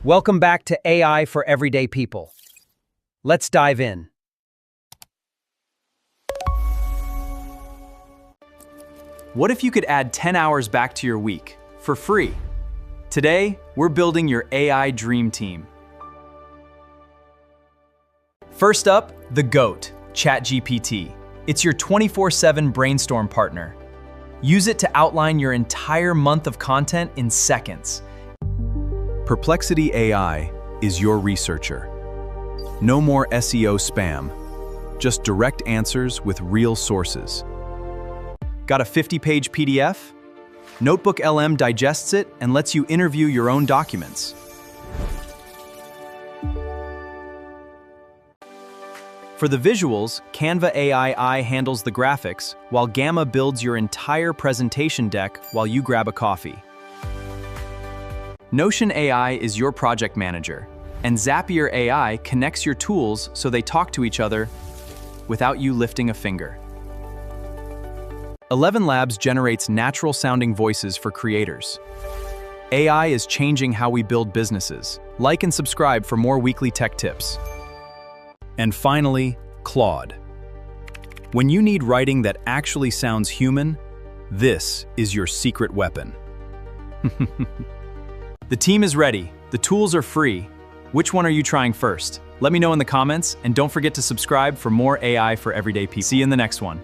Welcome back to AI for Everyday People. Let's dive in. What if you could add 10 hours back to your week for free? Today, we're building your AI dream team. First up, the GOAT, ChatGPT. It's your 24/7 brainstorm partner. Use it to outline your entire month of content in seconds. Perplexity AI is your researcher. No more SEO spam, just direct answers with real sources. Got a 50-page PDF? NotebookLM digests it and lets you interview your own documents. For the visuals, Canva AI handles the graphics, while Gamma builds your entire presentation deck while you grab a coffee. Notion AI is your project manager, and Zapier AI connects your tools so they talk to each other without you lifting a finger. ElevenLabs generates natural-sounding voices for creators. AI is changing how we build businesses. Like and subscribe for more weekly tech tips. And finally, Claude. When you need writing that actually sounds human, this is your secret weapon. The team is ready. The tools are free. Which one are you trying first? Let me know in the comments, and don't forget to subscribe for more AI for Everyday People. See you in the next one.